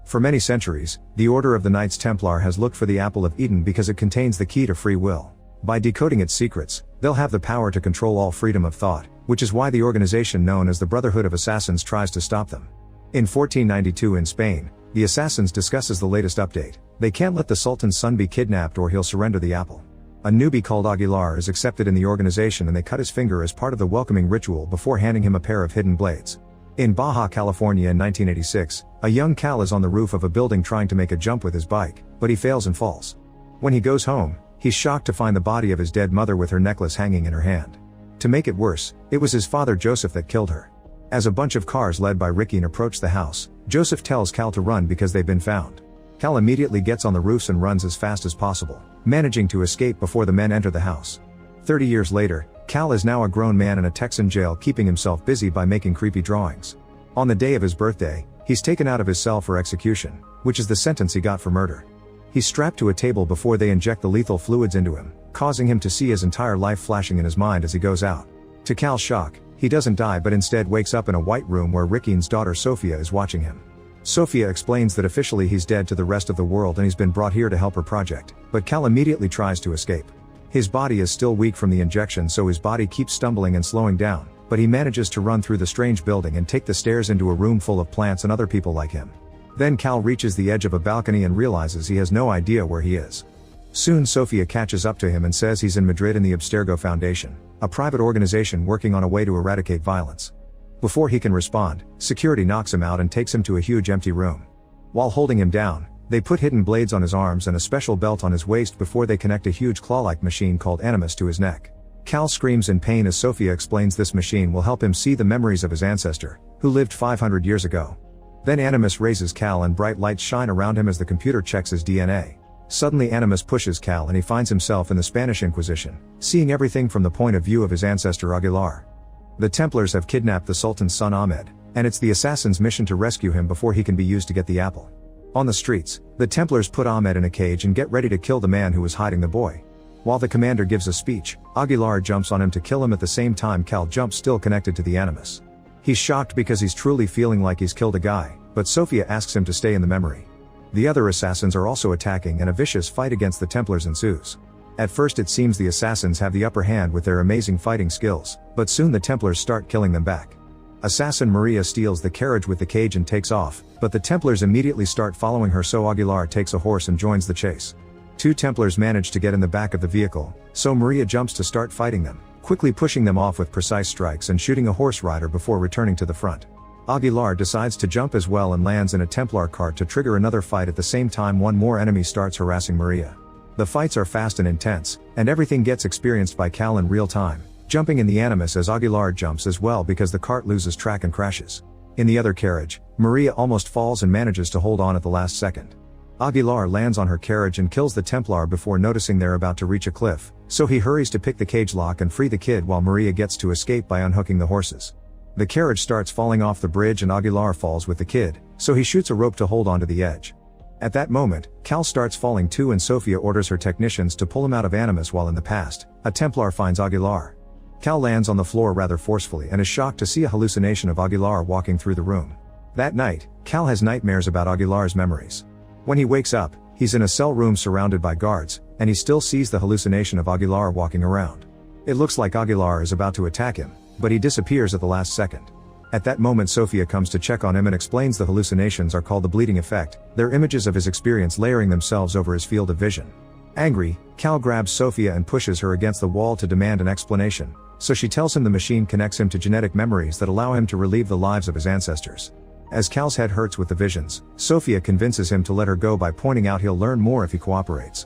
For many centuries, the Order of the Knights Templar has looked for the Apple of Eden because it contains the key to free will. By decoding its secrets, they'll have the power to control all freedom of thought, which is why the organization known as the Brotherhood of Assassins tries to stop them. In 1492 in Spain, the Assassins discusses the latest update. They can't let the Sultan's son be kidnapped or he'll surrender the apple. A newbie called Aguilar is accepted in the organization and they cut his finger as part of the welcoming ritual before handing him a pair of hidden blades. In Baja California in 1986, a young Cal is on the roof of a building trying to make a jump with his bike, but he fails and falls. When he goes home, he's shocked to find the body of his dead mother with her necklace hanging in her hand. To make it worse, it was his father Joseph that killed her. As a bunch of cars led by Ricky approach the house, Joseph tells Cal to run because they've been found. Cal immediately gets on the roofs and runs as fast as possible, managing to escape before the men enter the house. 30 years later, Cal is now a grown man in a Texan jail keeping himself busy by making creepy drawings. On the day of his birthday, he's taken out of his cell for execution, which is the sentence he got for murder. He's strapped to a table before they inject the lethal fluids into him, causing him to see his entire life flashing in his mind as he goes out. To Cal's shock, he doesn't die but instead wakes up in a white room where Ricky's daughter Sophia is watching him. Sophia explains that officially he's dead to the rest of the world and he's been brought here to help her project, but Cal immediately tries to escape. His body is still weak from the injection, so his body keeps stumbling and slowing down, but he manages to run through the strange building and take the stairs into a room full of plants and other people like him. Then Cal reaches the edge of a balcony and realizes he has no idea where he is. Soon Sophia catches up to him and says he's in Madrid in the Abstergo Foundation, a private organization working on a way to eradicate violence. Before he can respond, security knocks him out and takes him to a huge empty room. While holding him down, they put hidden blades on his arms and a special belt on his waist before they connect a huge claw-like machine called Animus to his neck. Cal screams in pain as Sophia explains this machine will help him see the memories of his ancestor, who lived 500 years ago. Then Animus raises Cal and bright lights shine around him as the computer checks his DNA. Suddenly Animus pushes Cal and he finds himself in the Spanish Inquisition, seeing everything from the point of view of his ancestor Aguilar. The Templars have kidnapped the Sultan's son Ahmed, and it's the assassin's mission to rescue him before he can be used to get the apple. On the streets, the Templars put Ahmed in a cage and get ready to kill the man who was hiding the boy. While the commander gives a speech, Aguilar jumps on him to kill him at the same time Cal jumps still connected to the Animus. He's shocked because he's truly feeling like he's killed a guy, but Sophia asks him to stay in the memory. The other assassins are also attacking and a vicious fight against the Templars ensues. At first it seems the assassins have the upper hand with their amazing fighting skills, but soon the Templars start killing them back. Assassin Maria steals the carriage with the cage and takes off, but the Templars immediately start following her, so Aguilar takes a horse and joins the chase. Two Templars manage to get in the back of the vehicle, so Maria jumps to start fighting them, quickly pushing them off with precise strikes and shooting a horse rider before returning to the front. Aguilar decides to jump as well and lands in a Templar cart to trigger another fight. At the same time one more enemy starts harassing Maria. The fights are fast and intense, and everything gets experienced by Cal in real time, jumping in the Animus as Aguilar jumps as well because the cart loses track and crashes. In the other carriage, Maria almost falls and manages to hold on at the last second. Aguilar lands on her carriage and kills the Templar before noticing they're about to reach a cliff, so he hurries to pick the cage lock and free the kid while Maria gets to escape by unhooking the horses. The carriage starts falling off the bridge and Aguilar falls with the kid, so he shoots a rope to hold onto the edge. At that moment, Cal starts falling too and Sophia orders her technicians to pull him out of Animus while in the past, a Templar finds Aguilar. Cal lands on the floor rather forcefully and is shocked to see a hallucination of Aguilar walking through the room. That night, Cal has nightmares about Aguilar's memories. When he wakes up, he's in a cell room surrounded by guards, and he still sees the hallucination of Aguilar walking around. It looks like Aguilar is about to attack him, but he disappears at the last second. At that moment Sophia comes to check on him and explains the hallucinations are called the bleeding effect, they're images of his experience layering themselves over his field of vision. Angry, Cal grabs Sophia and pushes her against the wall to demand an explanation, so she tells him the machine connects him to genetic memories that allow him to relive the lives of his ancestors. As Cal's head hurts with the visions, Sophia convinces him to let her go by pointing out he'll learn more if he cooperates.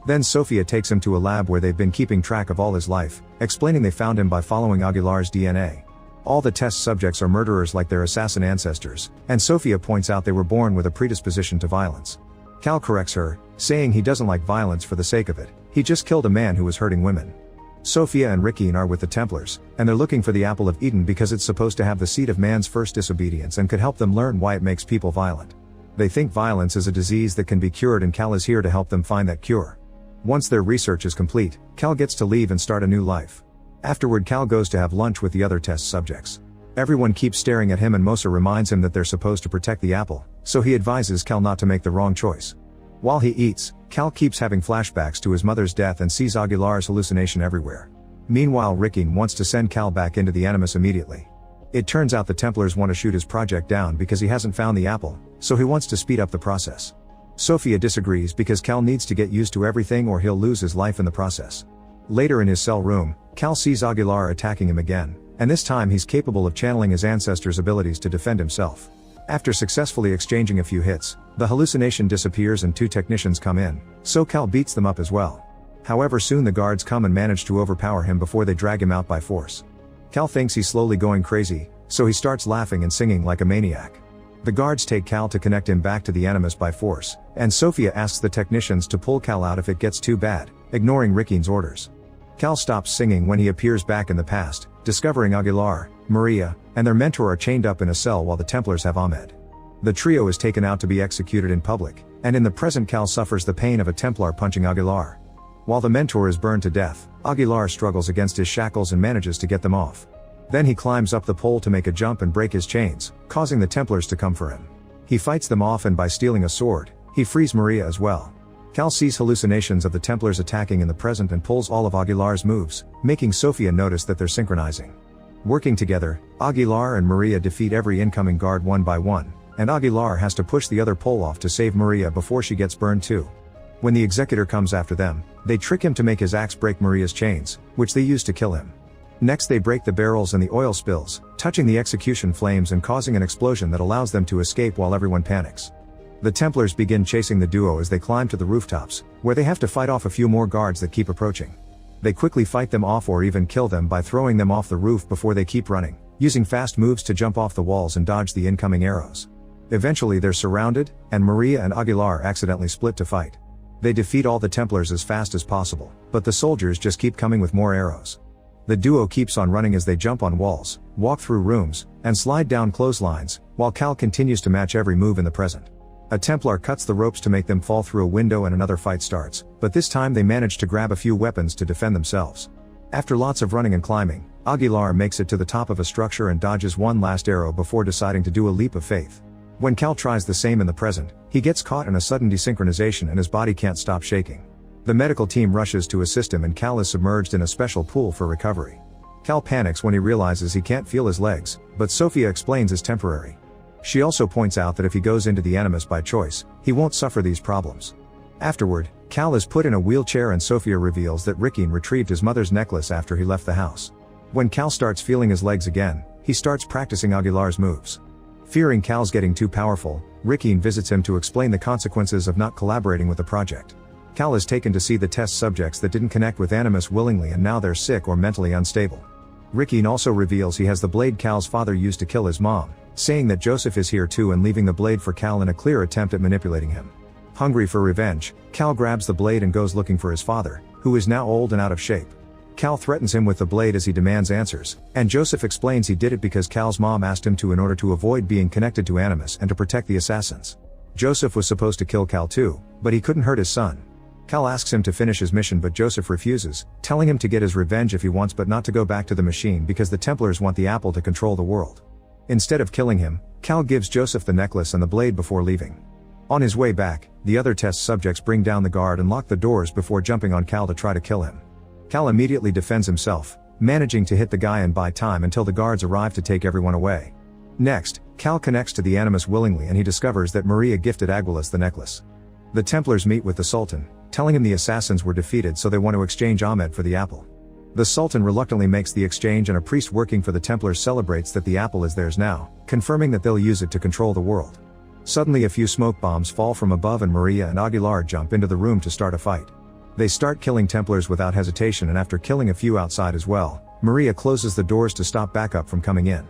Then Sophia takes him to a lab where they've been keeping track of all his life, explaining they found him by following Aguilar's DNA. All the test subjects are murderers like their assassin ancestors, and Sophia points out they were born with a predisposition to violence. Cal corrects her, saying he doesn't like violence for the sake of it, he just killed a man who was hurting women. Sophia and Ricky are with the Templars, and they're looking for the Apple of Eden because it's supposed to have the seed of man's first disobedience and could help them learn why it makes people violent. They think violence is a disease that can be cured and Cal is here to help them find that cure. Once their research is complete, Cal gets to leave and start a new life. Afterward Cal goes to have lunch with the other test subjects. Everyone keeps staring at him and Mosa reminds him that they're supposed to protect the apple, so he advises Cal not to make the wrong choice. While he eats, Cal keeps having flashbacks to his mother's death and sees Aguilar's hallucination everywhere. Meanwhile, Rickeen wants to send Cal back into the Animus immediately. It turns out the Templars want to shoot his project down because he hasn't found the apple, so he wants to speed up the process. Sophia disagrees because Cal needs to get used to everything or he'll lose his life in the process. Later in his cell room, Cal sees Aguilar attacking him again, and this time he's capable of channeling his ancestors' abilities to defend himself. After successfully exchanging a few hits, the hallucination disappears and 2 technicians come in, so Cal beats them up as well. However, soon the guards come and manage to overpower him before they drag him out by force. Cal thinks he's slowly going crazy, so he starts laughing and singing like a maniac. The guards take Cal to connect him back to the Animus by force, and Sophia asks the technicians to pull Cal out if it gets too bad, ignoring Rickeen's orders. Cal stops singing when he appears back in the past, discovering Aguilar, Maria, and their mentor are chained up in a cell while the Templars have Ahmed. The trio is taken out to be executed in public, and in the present Cal suffers the pain of a Templar punching Aguilar. While the mentor is burned to death, Aguilar struggles against his shackles and manages to get them off. Then he climbs up the pole to make a jump and break his chains, causing the Templars to come for him. He fights them off and by stealing a sword, he frees Maria as well. Cal sees hallucinations of the Templars attacking in the present and pulls all of Aguilar's moves, making Sophia notice that they're synchronizing. Working together, Aguilar and Maria defeat every incoming guard one by one, and Aguilar has to push the other pole off to save Maria before she gets burned too. When the executor comes after them, they trick him to make his axe break Maria's chains, which they use to kill him. Next they break the barrels and the oil spills, touching the execution flames and causing an explosion that allows them to escape while everyone panics. The Templars begin chasing the duo as they climb to the rooftops, where they have to fight off a few more guards that keep approaching. They quickly fight them off or even kill them by throwing them off the roof before they keep running, using fast moves to jump off the walls and dodge the incoming arrows. Eventually they're surrounded, and Maria and Aguilar accidentally split to fight. They defeat all the Templars as fast as possible, but the soldiers just keep coming with more arrows. The duo keeps on running as they jump on walls, walk through rooms, and slide down clotheslines, while Cal continues to match every move in the present. A Templar cuts the ropes to make them fall through a window and another fight starts, but this time they manage to grab a few weapons to defend themselves. After lots of running and climbing, Aguilar makes it to the top of a structure and dodges one last arrow before deciding to do a leap of faith. When Cal tries the same in the present, he gets caught in a sudden desynchronization and his body can't stop shaking. The medical team rushes to assist him and Cal is submerged in a special pool for recovery. Cal panics when he realizes he can't feel his legs, but Sophia explains it's temporary. She also points out that if he goes into the Animus by choice, he won't suffer these problems. Afterward, Cal is put in a wheelchair and Sophia reveals that Rickeen retrieved his mother's necklace after he left the house. When Cal starts feeling his legs again, he starts practicing Aguilar's moves. Fearing Cal's getting too powerful, Rickeen visits him to explain the consequences of not collaborating with the project. Cal is taken to see the test subjects that didn't connect with Animus willingly and now they're sick or mentally unstable. Rickeen also reveals he has the blade Cal's father used to kill his mom, saying that Joseph is here too and leaving the blade for Cal in a clear attempt at manipulating him. Hungry for revenge, Cal grabs the blade and goes looking for his father, who is now old and out of shape. Cal threatens him with the blade as he demands answers, and Joseph explains he did it because Cal's mom asked him to in order to avoid being connected to Animus and to protect the assassins. Joseph was supposed to kill Cal too, but he couldn't hurt his son. Cal asks him to finish his mission but Joseph refuses, telling him to get his revenge if he wants but not to go back to the machine because the Templars want the apple to control the world. Instead of killing him, Cal gives Joseph the necklace and the blade before leaving. On his way back, the other test subjects bring down the guard and lock the doors before jumping on Cal to try to kill him. Cal immediately defends himself, managing to hit the guy and buy time until the guards arrive to take everyone away. Next, Cal connects to the Animus willingly and he discovers that Maria gifted Aguilas the necklace. The Templars meet with the Sultan, telling him the assassins were defeated so they want to exchange Ahmed for the apple. The Sultan reluctantly makes the exchange and a priest working for the Templars celebrates that the apple is theirs now, confirming that they'll use it to control the world. Suddenly a few smoke bombs fall from above and Maria and Aguilar jump into the room to start a fight. They start killing Templars without hesitation and after killing a few outside as well, Maria closes the doors to stop backup from coming in.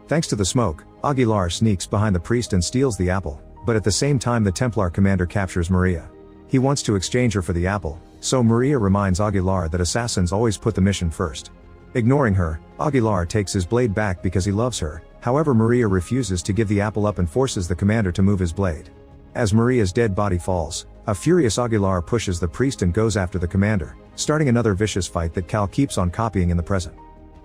Thanks to the smoke, Aguilar sneaks behind the priest and steals the apple, but at the same time the Templar commander captures Maria. He wants to exchange her for the apple, so Maria reminds Aguilar that assassins always put the mission first. Ignoring her, Aguilar takes his blade back because he loves her, however Maria refuses to give the apple up and forces the commander to move his blade. As Maria's dead body falls, a furious Aguilar pushes the priest and goes after the commander, starting another vicious fight that Cal keeps on copying in the present.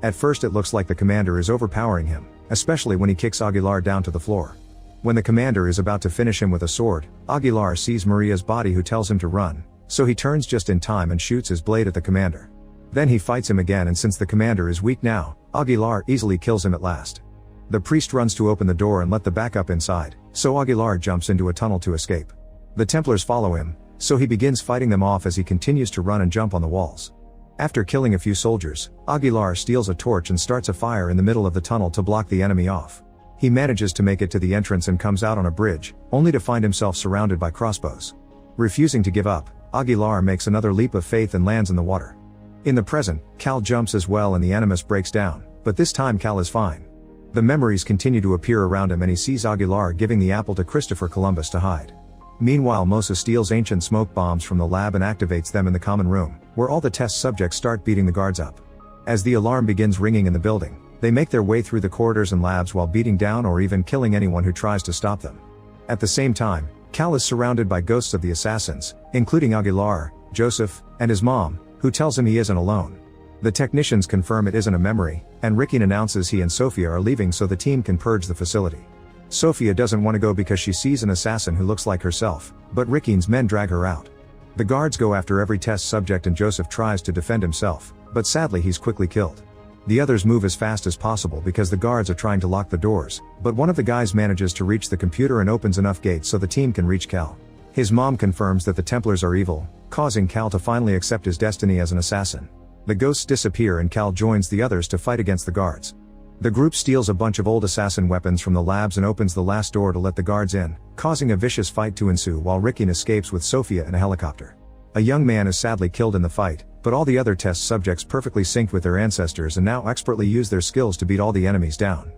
At first it looks like the commander is overpowering him, especially when he kicks Aguilar down to the floor. When the commander is about to finish him with a sword, Aguilar sees Maria's body who tells him to run, so he turns just in time and shoots his blade at the commander. Then he fights him again, and since the commander is weak now, Aguilar easily kills him at last. The priest runs to open the door and let the backup inside, so Aguilar jumps into a tunnel to escape. The Templars follow him, so he begins fighting them off as he continues to run and jump on the walls. After killing a few soldiers, Aguilar steals a torch and starts a fire in the middle of the tunnel to block the enemy off. He manages to make it to the entrance and comes out on a bridge, only to find himself surrounded by crossbows. Refusing to give up, Aguilar makes another leap of faith and lands in the water. In the present, Cal jumps as well and the Animus breaks down, but this time Cal is fine. The memories continue to appear around him and he sees Aguilar giving the apple to Christopher Columbus to hide. Meanwhile, Mosa steals ancient smoke bombs from the lab and activates them in the common room, where all the test subjects start beating the guards up. As the alarm begins ringing in the building, they make their way through the corridors and labs while beating down or even killing anyone who tries to stop them. At the same time, Cal is surrounded by ghosts of the assassins, including Aguilar, Joseph, and his mom, who tells him he isn't alone. The technicians confirm it isn't a memory, and Rickeen announces he and Sophia are leaving so the team can purge the facility. Sophia doesn't want to go because she sees an assassin who looks like herself, but Rickeen's men drag her out. The guards go after every test subject and Joseph tries to defend himself, but sadly he's quickly killed. The others move as fast as possible because the guards are trying to lock the doors, but one of the guys manages to reach the computer and opens enough gates so the team can reach Cal. His mom confirms that the Templars are evil, causing Cal to finally accept his destiny as an assassin. The ghosts disappear and Cal joins the others to fight against the guards. The group steals a bunch of old assassin weapons from the labs and opens the last door to let the guards in, causing a vicious fight to ensue while Rickeen escapes with Sophia in a helicopter. A young man is sadly killed in the fight, but all the other test subjects perfectly synced with their ancestors and now expertly use their skills to beat all the enemies down.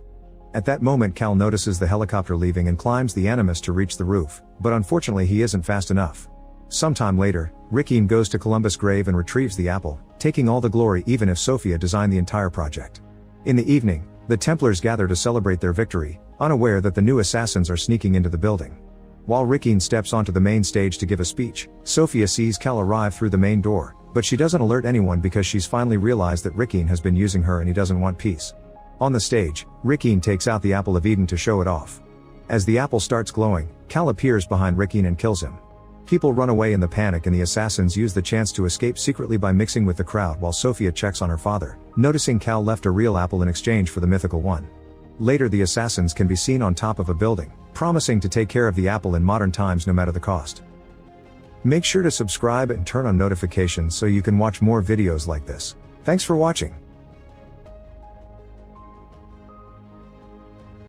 At that moment Cal notices the helicopter leaving and climbs the Animus to reach the roof, but unfortunately he isn't fast enough. Sometime later, Rickeen goes to Columbus' grave and retrieves the apple, taking all the glory even if Sophia designed the entire project. In the evening, the Templars gather to celebrate their victory, unaware that the new assassins are sneaking into the building. While Rickeen steps onto the main stage to give a speech, Sophia sees Cal arrive through the main door, but she doesn't alert anyone because she's finally realized that Rickeen has been using her and he doesn't want peace. On the stage, Rickeen takes out the Apple of Eden to show it off. As the apple starts glowing, Cal appears behind Rickeen and kills him. People run away in the panic and the assassins use the chance to escape secretly by mixing with the crowd while Sophia checks on her father, noticing Cal left a real apple in exchange for the mythical one. Later the assassins can be seen on top of a building, promising to take care of the apple in modern times no matter the cost. Make sure to subscribe and turn on notifications so you can watch more videos like this. Thanks for watching.